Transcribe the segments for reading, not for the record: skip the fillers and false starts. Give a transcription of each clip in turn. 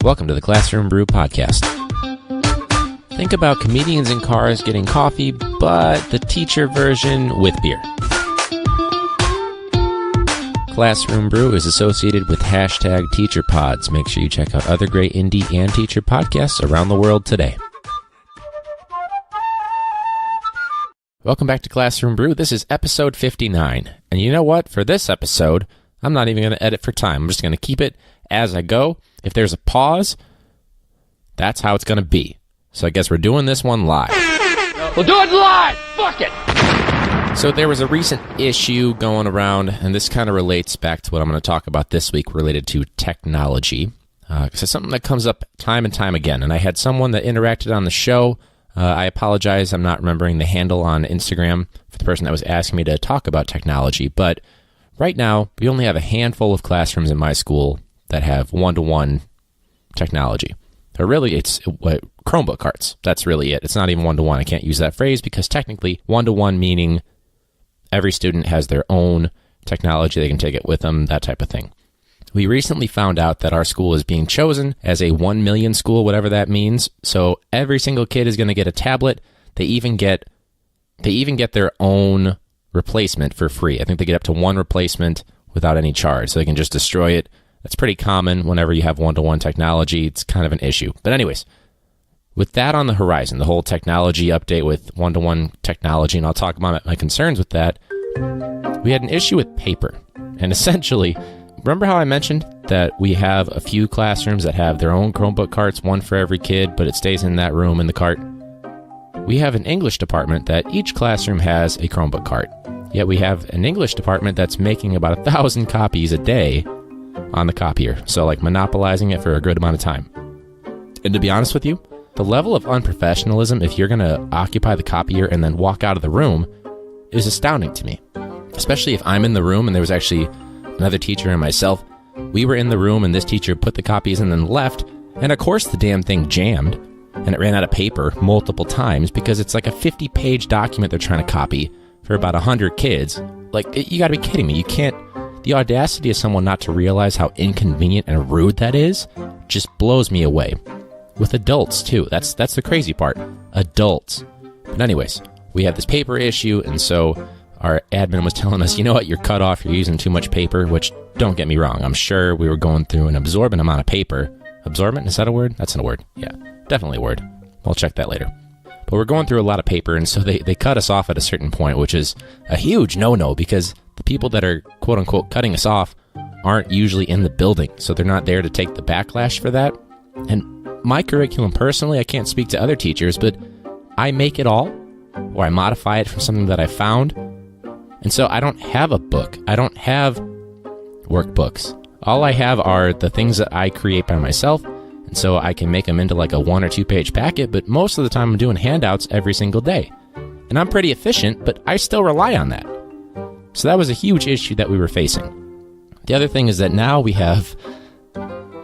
Welcome to the Classroom Brew podcast. Think about comedians in cars getting coffee, but the teacher version with beer. Classroom Brew is associated with #TeacherPods. Make sure you check out other great indie and teacher podcasts around the world today. Welcome back to Classroom Brew. This is episode 59. And you know what? For this episode, I'm not even going to edit for time. I'm just going to keep it as I go. If there's a pause, that's how it's going to be. So I guess we're doing this one live. We'll do it live! Fuck it! So there was a recent issue going around, and this kind of relates back to what I'm going to talk about this week related to technology. Because it's something that comes up time and time again. And I had someone that interacted on the show. I apologize, I'm not remembering the handle on Instagram for the person that was asking me to talk about technology. But right now, we only have a handful of classrooms in my school that have one-to-one technology. Or really, it's Chromebook carts. That's really it. It's not even one-to-one. I can't use that phrase because technically one-to-one meaning every student has their own technology. They can take it with them, that type of thing. We recently found out that our school is being chosen as a 1 million school, whatever that means. So every single kid is going to get a tablet. They even get their own replacement for free. I think they get up to one replacement without any charge, so they can just destroy it. That's pretty common whenever you have one-to-one technology. It's kind of an issue. But anyways, with that on the horizon, the whole technology update with one-to-one technology, and I'll talk about my concerns with that, we had an issue with paper. And essentially, remember how I mentioned that we have a few classrooms that have their own Chromebook carts, one for every kid, but it stays in that room in the cart? We have an English department that each classroom has a Chromebook cart. Yet we have an English department that's making about 1,000 copies a day on the copier. So like monopolizing it for a good amount of time. And to be honest with you, the level of unprofessionalism, if you're going to occupy the copier and then walk out of the room, is astounding to me. Especially if I'm in the room and there was actually another teacher and myself. We were in the room and this teacher put the copies and then left. And of course the damn thing jammed and it ran out of paper multiple times because it's like a 50-page document they're trying to copy for about 100 kids. Like, you gotta be kidding me. You can't. The audacity of someone not to realize how inconvenient and rude that is just blows me away. With adults too. That's the crazy part. Adults. But anyways, we had this paper issue, and so our admin was telling us, you know what, you're cut off, you're using too much paper, which, don't get me wrong, I'm sure we were going through an absorbent amount of paper. Absorbent? Is that a word? That's not a word. Yeah, definitely a word. I'll check that later. But we're going through a lot of paper, and so they cut us off at a certain point, which is a huge no-no, because the people that are, quote-unquote, cutting us off aren't usually in the building, so they're not there to take the backlash for that. And my curriculum, personally, I can't speak to other teachers, but I make it all, or I modify it from something that I found. And so I don't have a book. I don't have workbooks. All I have are the things that I create by myself, and so I can make them into like a 1 or 2 page packet, but most of the time I'm doing handouts every single day. And I'm pretty efficient, but I still rely on that. So that was a huge issue that we were facing. The other thing is that now we have...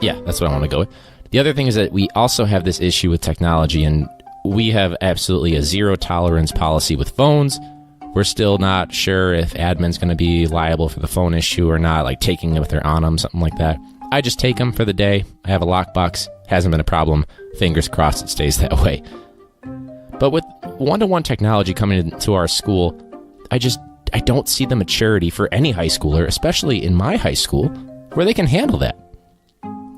Yeah, that's what I want to go with. The other thing is that we also have this issue with technology, and we have absolutely a zero tolerance policy with phones. We're still not sure if admin's going to be liable for the phone issue or not, like taking them if they're on them, something like that. I just take them for the day. I have a lockbox. Hasn't been a problem. Fingers crossed it stays that way. But with one-to-one technology coming into our school, I don't see the maturity for any high schooler, especially in my high school, where they can handle that.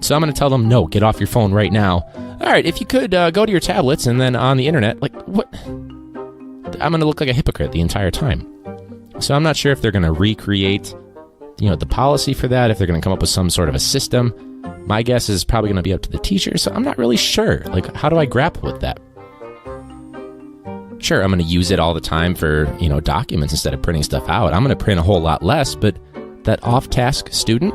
So I'm going to tell them, no, get off your phone right now. All right, if you could go to your tablets and then on the internet, like, what? I'm going to look like a hypocrite the entire time. So I'm not sure if they're going to recreate, the policy for that, if they're going to come up with some sort of a system. My guess is probably going to be up to the teacher, so I'm not really sure. Like, how do I grapple with that? Sure, I'm going to use it all the time for, documents instead of printing stuff out. I'm going to print a whole lot less, but that off-task student,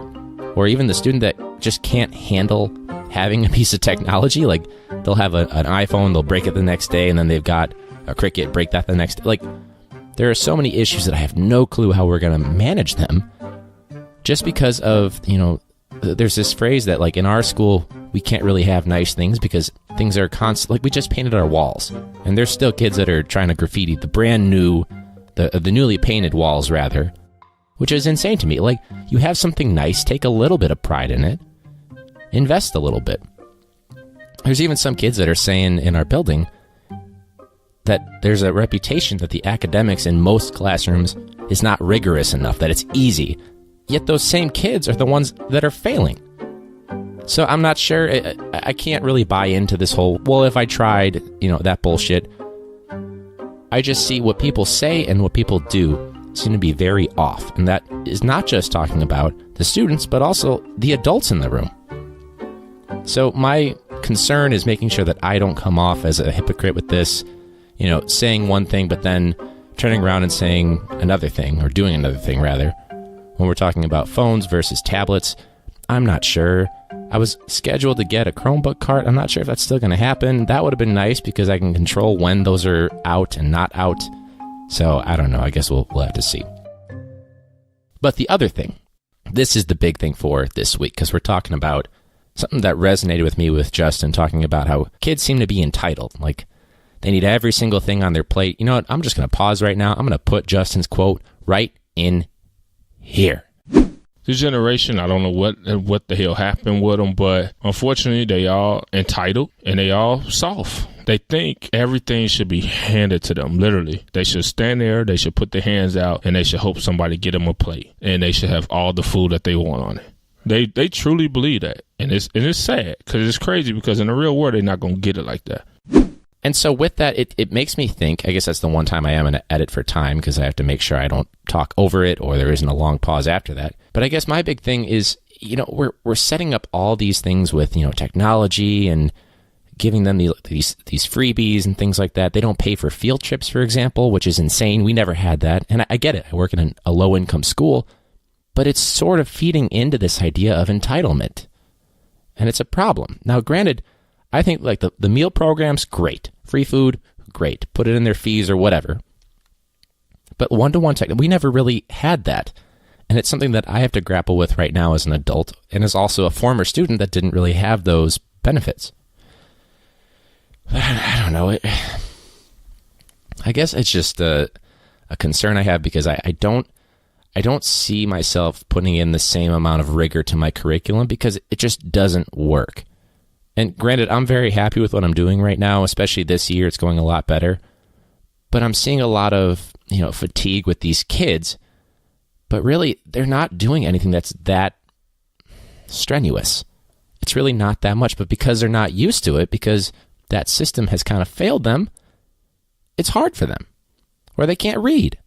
or even the student that just can't handle having a piece of technology, like they'll have an iPhone, they'll break it the next day, and then they've got a Cricket, break that the next day. Like, there are so many issues that I have no clue how we're going to manage them, just because of, there's this phrase that, like, in our school, we can't really have nice things because things are constant. Like, we just painted our walls, and there's still kids that are trying to graffiti the brand new, the newly painted walls, rather, which is insane to me. Like, you have something nice, take a little bit of pride in it, invest a little bit. There's even some kids that are saying in our building that there's a reputation that the academics in most classrooms is not rigorous enough, that it's easy. Yet those same kids are the ones that are failing. So I'm not sure, I can't really buy into this whole, well, if I tried, that bullshit. I just see what people say and what people do seem to be very off. And that is not just talking about the students, but also the adults in the room. So my concern is making sure that I don't come off as a hypocrite with this, saying one thing, but then turning around and saying another thing, or doing another thing, rather. When we're talking about phones versus tablets, I'm not sure. I was scheduled to get a Chromebook cart. I'm not sure if that's still going to happen. That would have been nice because I can control when those are out and not out. So I don't know. I guess we'll have to see. But the other thing, this is the big thing for this week, because we're talking about something that resonated with me with Justin, talking about how kids seem to be entitled. Like, they need every single thing on their plate. You know what? I'm just going to pause right now. I'm going to put Justin's quote right in here. This generation, I don't know what the hell happened with them, but unfortunately, they all entitled and they all soft. They think everything should be handed to them, literally. They should stand there, they should put their hands out, and they should hope somebody get them a plate. And they should have all the food that they want on it. They truly believe that. And it's sad, because it's crazy, because in the real world, they're not going to get it like that. And so with that, it makes me think, I guess that's the one time I am going to edit for time, because I have to make sure I don't talk over it or there isn't a long pause after that. But I guess my big thing is, we're setting up all these things with, technology and giving them these freebies and things like that. They don't pay for field trips, for example, which is insane. We never had that. And I get it. I work in a low-income school, but it's sort of feeding into this idea of entitlement. And it's a problem. Now, granted, I think like the meal program's great. Free food, great. Put it in their fees or whatever. But one-to-one tech, we never really had that. And it's something that I have to grapple with right now as an adult, and as also a former student that didn't really have those benefits. I don't know. I guess it's just a concern I have, because I don't see myself putting in the same amount of rigor to my curriculum, because it just doesn't work. And granted, I'm very happy with what I'm doing right now, especially this year. It's going a lot better. But I'm seeing a lot of, fatigue with these kids. But really, they're not doing anything that's that strenuous. It's really not that much. But because they're not used to it, because that system has kind of failed them, it's hard for them. Or they can't read.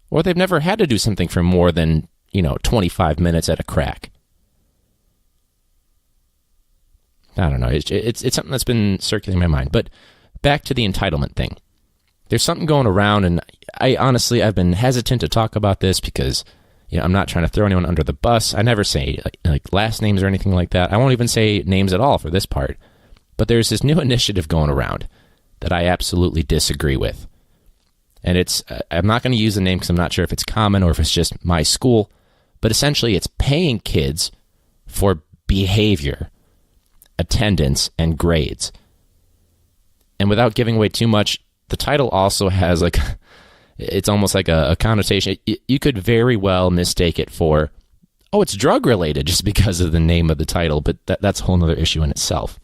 Or they've never had to do something for more than, 25 minutes at a crack. I don't know. It's something that's been circulating in my mind. But back to the entitlement thing. There's something going around, and I've been hesitant to talk about this because, I'm not trying to throw anyone under the bus. I never say like last names or anything like that. I won't even say names at all for this part. But there's this new initiative going around that I absolutely disagree with. And I'm not going to use the name because I'm not sure if it's common or if it's just my school. But essentially, it's paying kids for behavior, attendance, and grades. And without giving away too much, the title also has it's almost like a connotation. You could very well mistake it for, it's drug related just because of the name of the title, but that's a whole other issue in itself.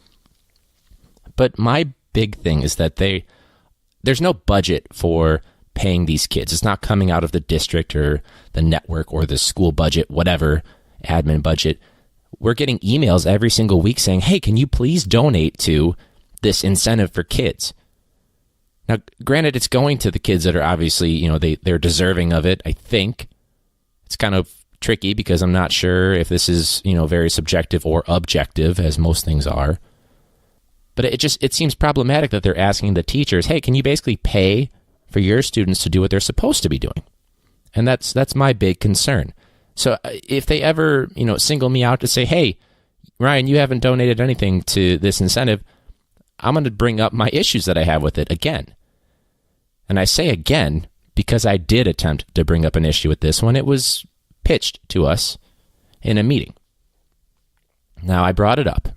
But my big thing is that there's no budget for paying these kids. It's not coming out of the district or the network or the school budget, whatever, admin budget. We're getting emails every single week saying, hey, can you please donate to this incentive for kids? Now, granted, it's going to the kids that are obviously, they're deserving of it, I think. It's kind of tricky because I'm not sure if this is, very subjective or objective, as most things are. But it seems problematic that they're asking the teachers, hey, can you basically pay for your students to do what they're supposed to be doing? And that's my big concern. So if they ever, single me out to say, hey, Ryan, you haven't donated anything to this incentive, I'm going to bring up my issues that I have with it again. And I say again because I did attempt to bring up an issue with this when it was pitched to us in a meeting. Now, I brought it up,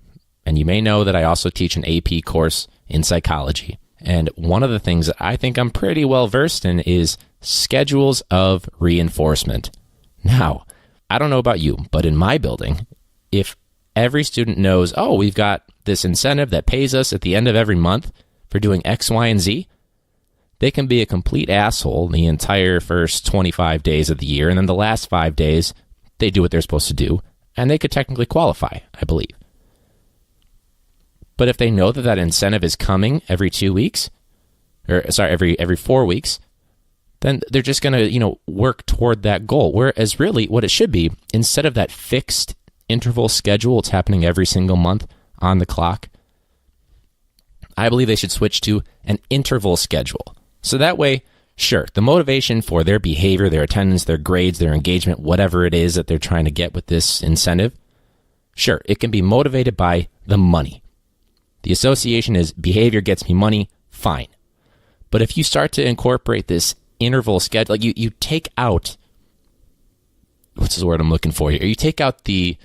and you may know that I also teach an AP course in psychology. And one of the things that I think I'm pretty well versed in is schedules of reinforcement. Now, I don't know about you, but in my building, if every student knows, we've got this incentive that pays us at the end of every month for doing X, Y, and Z, they can be a complete asshole the entire first 25 days of the year, and then the last 5 days, they do what they're supposed to do, and they could technically qualify, I believe. But if they know that that incentive is coming every 2 weeks, every 4 weeks, then they're just going to, work toward that goal. Whereas really what it should be, instead of that fixed interval schedule, it's happening every single month on the clock, I believe they should switch to an interval schedule. So that way, sure, the motivation for their behavior, their attendance, their grades, their engagement, whatever it is that they're trying to get with this incentive, sure, it can be motivated by the money. The association is behavior gets me money, fine. But if you start to incorporate this interval schedule, like you take out, what's the word I'm looking for here? You take out the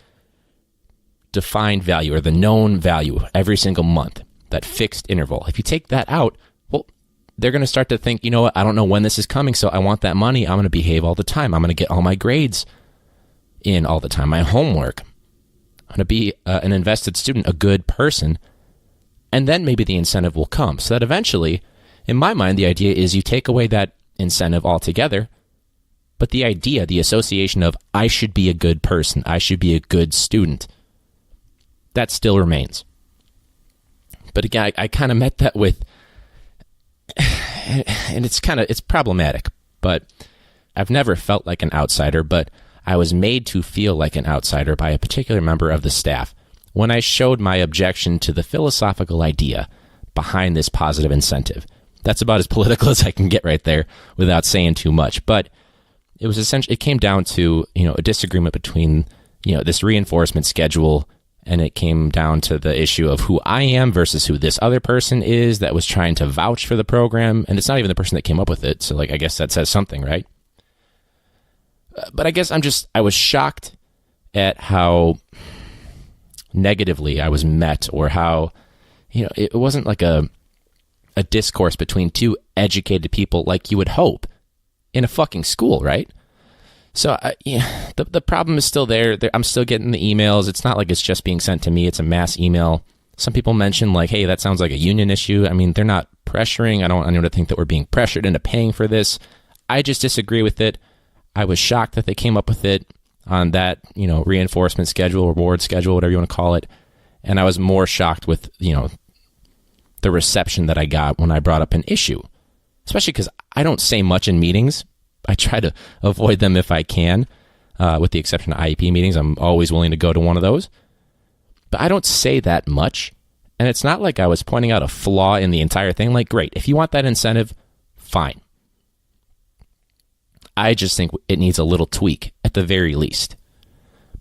defined value or the known value every single month, that fixed interval. If you take that out, well, they're going to start to think, what, I don't know when this is coming, so I want that money. I'm going to behave all the time. I'm going to get all my grades in all the time, my homework. I'm going to be an invested student, a good person. And then maybe the incentive will come. So that eventually, in my mind, the idea is you take away that incentive altogether, but the idea, the association of I should be a good person, I should be a good student, that still remains. But again, I kind of met that with, and it's problematic, but I've never felt like an outsider, but I was made to feel like an outsider by a particular member of the staff when I showed my objection to the philosophical idea behind this positive incentive. That's about as political as I can get right there without saying too much. But it was essentially, it came down to, a disagreement between, this reinforcement schedule, and it came down to the issue of who I am versus who this other person is that was trying to vouch for the program. And it's not even the person that came up with it. So I guess that says something, right? But I guess I was shocked at how negatively I was met, or how, it wasn't like a discourse between two educated people like you would hope in a fucking school, right? So the problem is still there. I'm still getting the emails. It's not like it's just being sent to me. It's a mass email. Some people mention like, hey, that sounds like a union issue. I mean, they're not pressuring. I don't want anyone to think that we're being pressured into paying for this. I just disagree with it. I was shocked that they came up with it on that, reinforcement schedule, reward schedule, whatever you want to call it. And I was more shocked with, the reception that I got when I brought up an issue, especially because I don't say much in meetings. I try to avoid them if I can, with the exception of IEP meetings. I'm always willing to go to one of those. But I don't say that much. And it's not like I was pointing out a flaw in the entire thing. Like, great, if you want that incentive, fine. I just think it needs a little tweak at the very least.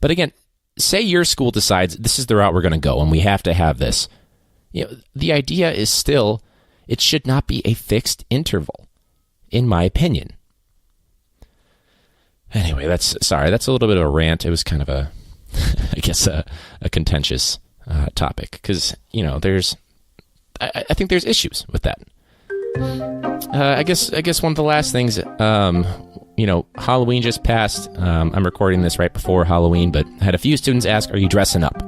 But again, say your school decides this is the route we're going to go and we have to have this. The idea is still, it should not be a fixed interval, in my opinion. Anyway, that's a little bit of a rant. It was kind of a contentious topic because, I think there's issues with that. I guess one of the last things, Halloween just passed. I'm recording this right before Halloween, but I had a few students ask, are you dressing up?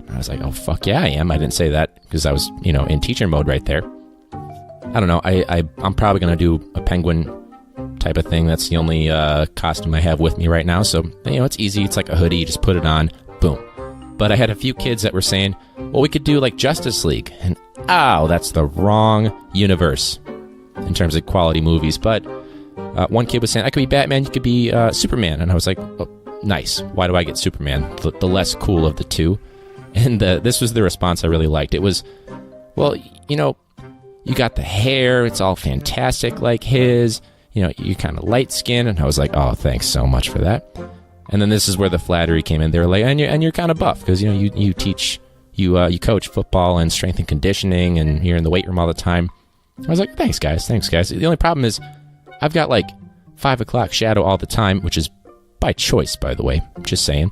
I was like, oh, fuck yeah, I am. I didn't say that because I was, in teacher mode right there. I don't know. I'm probably going to do a penguin type of thing. That's the only costume I have with me right now. So, it's easy. It's like a hoodie. You just put it on. Boom. But I had a few kids that were saying, well, we could do like Justice League. And, that's the wrong universe in terms of quality movies. But one kid was saying, I could be Batman. You could be Superman. And I was like, oh, nice. Why do I get Superman? The less cool of the two. And this was the response I really liked. It was, well, you got the hair. It's all fantastic like his. You're kind of light-skinned. And I was like, oh, thanks so much for that. And then this is where the flattery came in. They were like, and you're kind of buff because, you teach, you coach football and strength and conditioning, and you're in the weight room all the time. I was like, thanks, guys. The only problem is I've got like 5 o'clock shadow all the time, which is by choice, by the way. Just saying.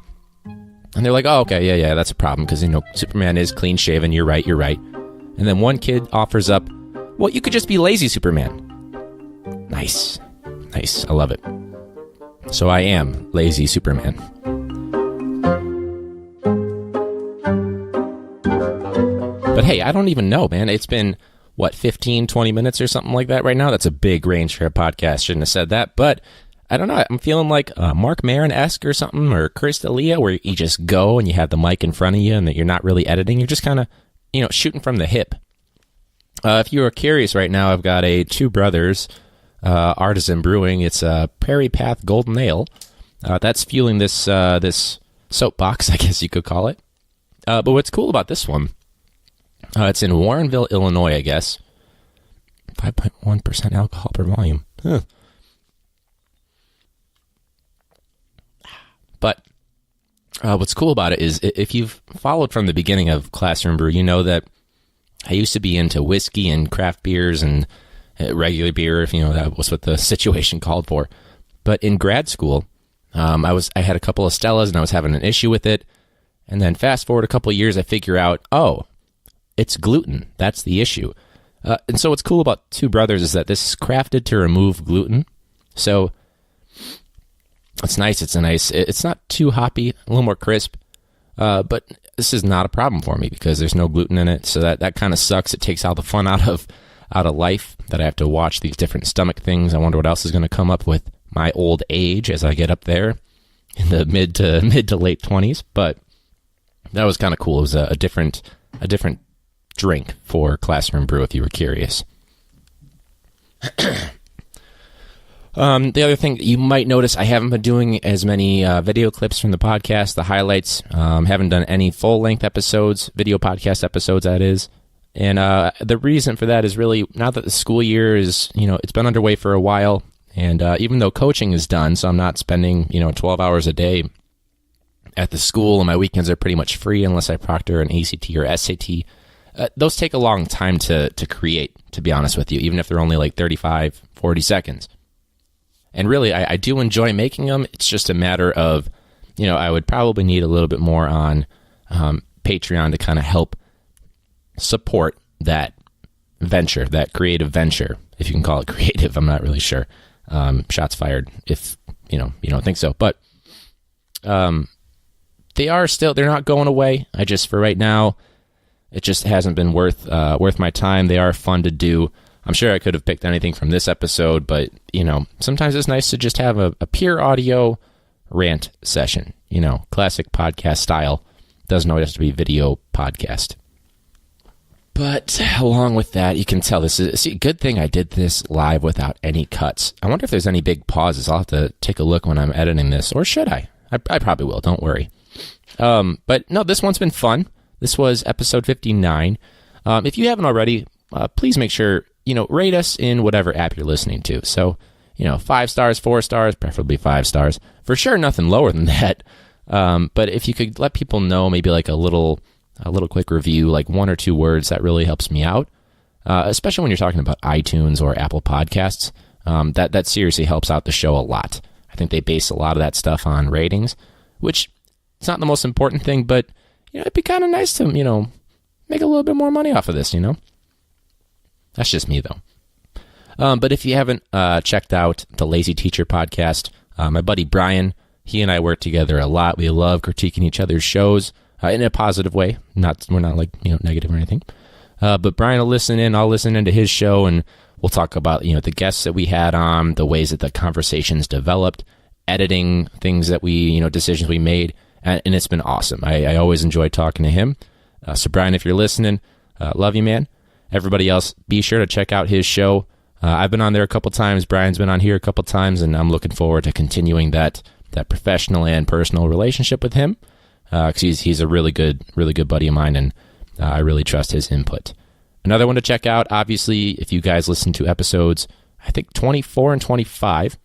And they're like, oh, okay, yeah, that's a problem because, Superman is clean-shaven. You're right. And then one kid offers up, well, you could just be lazy Superman. Nice. I love it. So I am lazy Superman. But hey, I don't even know, man. It's been, 15, 20 minutes or something like that right now? That's a big range for a podcast. Shouldn't have said that. But I don't know. I'm feeling like Mark Maron-esque or something, or Chris D'Elia, where you just go and you have the mic in front of you and that you're not really editing. You're just kind of, shooting from the hip. If you are curious right now, I've got a Two Brothers artisan brewing. It's a Prairie Path Golden Ale. That's fueling this this soapbox, I guess you could call it. But what's cool about this one, it's in Warrenville, Illinois, I guess. 5.1% alcohol per volume. Huh. But what's cool about it is if you've followed from the beginning of Classroom Brew, you know that I used to be into whiskey and craft beers and regular beer, if that was what the situation called for. But in grad school, I had a couple of Stellas and I was having an issue with it. And then fast forward a couple of years, I figure out, it's gluten. That's the issue. And so what's cool about Two Brothers is that this is crafted to remove gluten. So it's nice. It's not too hoppy, a little more crisp. But this is not a problem for me because there's no gluten in it. So that kind of sucks. It takes all the fun out of life that I have to watch these different stomach things. I wonder what else is going to come up with my old age as I get up there in the mid to late 20s. But that was kind of cool. It was a different drink for Classroom Brew, if you were curious. The other thing you might notice, I haven't been doing as many video clips from the podcast, the highlights. Haven't done any full-length episodes, video podcast episodes, that is. And the reason for that is really, now that the school year is, it's been underway for a while, and even though coaching is done, so I'm not spending, 12 hours a day at the school, and my weekends are pretty much free unless I proctor an ACT or SAT. Those take a long time to create, to be honest with you, even if they're only like 35, 40 seconds. And really, I do enjoy making them. It's just a matter of, I would probably need a little bit more on Patreon to kind of help support that venture, that creative venture, if you can call it creative. I'm not really sure. Shots fired if, you don't think so. But they're not going away. For right now, it just hasn't been worth my time. They are fun to do. I'm sure I could have picked anything from this episode, but, sometimes it's nice to just have a pure audio rant session, classic podcast style. Doesn't always have to be video podcast. But along with that, you can tell this is a good thing I did this live without any cuts. I wonder if there's any big pauses. I'll have to take a look when I'm editing this, or should I? I probably will, don't worry. But no, this one's been fun. This was episode 59. If you haven't already, please make sure, rate us in whatever app you're listening to. So, 5 stars, 4 stars, preferably 5 stars. For sure, nothing lower than that. But if you could let people know, maybe like a little quick review, like 1 or 2 words, that really helps me out. Especially when you're talking about iTunes or Apple Podcasts. That seriously helps out the show a lot. I think they base a lot of that stuff on ratings, which it's not the most important thing, but it'd be kind of nice to, make a little bit more money off of this, That's just me, though. But if you haven't checked out the Lazy Teacher podcast, my buddy Brian, he and I work together a lot. We love critiquing each other's shows in a positive way. We're not like, negative or anything. But Brian will listen in. I'll listen into his show, and we'll talk about, the guests that we had on, the ways that the conversations developed, editing things that we, decisions we made. And it's been awesome. I always enjoy talking to him. So Brian, if you're listening, love you, man. Everybody else, be sure to check out his show. I've been on there a couple times. Brian's been on here a couple times, and I'm looking forward to continuing that professional and personal relationship with him. Because he's a really good buddy of mine, and I really trust his input. Another one to check out, obviously, if you guys listen to episodes, I think 24 and 25.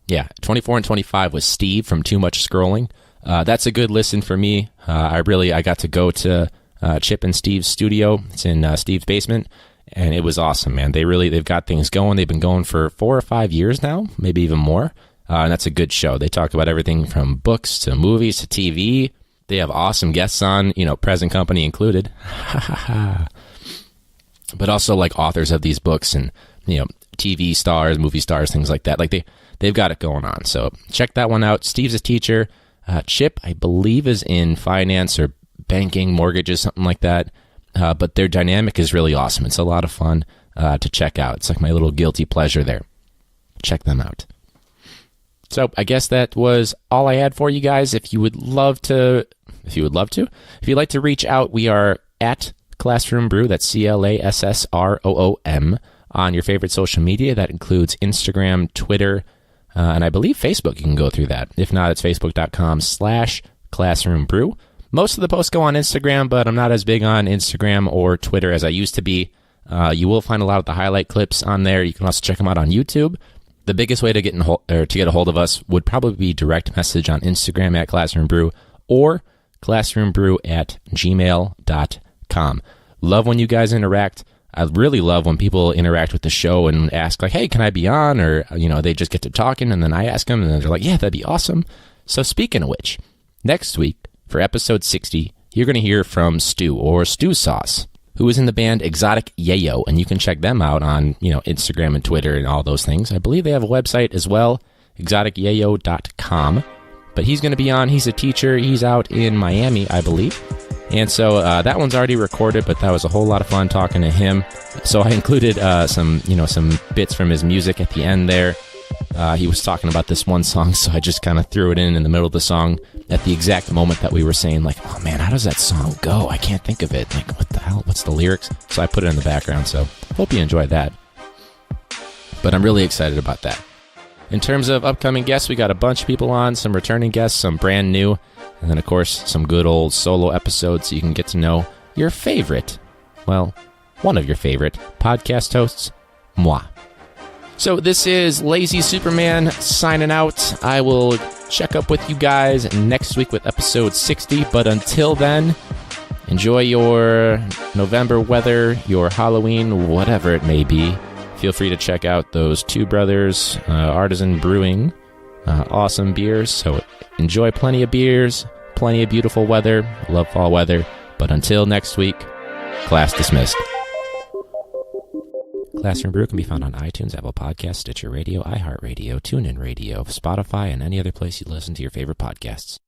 Yeah, 24 and 25 was Steve from Too Much Scrolling. That's a good listen for me. I got to go to Chip and Steve's studio. It's in Steve's basement, and it was awesome, man. They've got things going. They've been going for 4 or 5 years now, maybe even more. And that's a good show. They talk about everything from books to movies to TV. They have awesome guests on, present company included. But also like authors of these books and, TV stars, movie stars, things like that. Like they've got it going on. So check that one out. Steve's a teacher. Chip, I believe, is in finance or banking, mortgages, something like that. But their dynamic is really awesome. It's a lot of fun to check out. It's like my little guilty pleasure there. Check them out. So I guess that was all I had for you guys. If you'd like to reach out, we are at Classroom Brew. That's ClassRoom on your favorite social media. That includes Instagram, Twitter, and I believe Facebook. You can go through that. If not, it's facebook.com/classroombrew. Most of the posts go on Instagram, but I'm not as big on Instagram or Twitter as I used to be. You will find a lot of the highlight clips on there. You can also check them out on YouTube. The biggest way to get a hold of us would probably be direct message on Instagram at classroombrew or classroombrew@gmail.com. Love when you guys interact. I really love when people interact with the show and ask, like, hey, can I be on? Or, they just get to talking, and then I ask them, and they're like, yeah, that'd be awesome. So speaking of which, next week, for episode 60, you're going to hear from Stu, or Stew Sauce, who is in the band Exotic Yayo, and you can check them out on, Instagram and Twitter and all those things. I believe they have a website as well, exoticyayo.com. But he's going to be on. He's a teacher. He's out in Miami, I believe. And so that one's already recorded, but that was a whole lot of fun talking to him. So I included some bits from his music at the end there. He was talking about this one song, so I just kind of threw it in the middle of the song at the exact moment that we were saying, like, oh man, how does that song go? I can't think of it. Like, what the hell? What's the lyrics? So I put it in the background, so hope you enjoyed that. But I'm really excited about that. In terms of upcoming guests, we got a bunch of people on, some returning guests, some brand new, and then, of course, some good old solo episodes so you can get to know your favorite, well, one of your favorite podcast hosts, moi. So this is Lazy Superman signing out. I will check up with you guys next week with episode 60, but until then, enjoy your November weather, your Halloween, whatever it may be. Feel free to check out those two brothers, Artisan Brewing, awesome beers. So enjoy plenty of beers, plenty of beautiful weather. Love fall weather. But until next week, class dismissed. Classroom Brew can be found on iTunes, ApplePodcasts, StitcherRadio, iHeartRadio, TuneInRadio, Spotify, and any other place you listen to your favorite podcasts.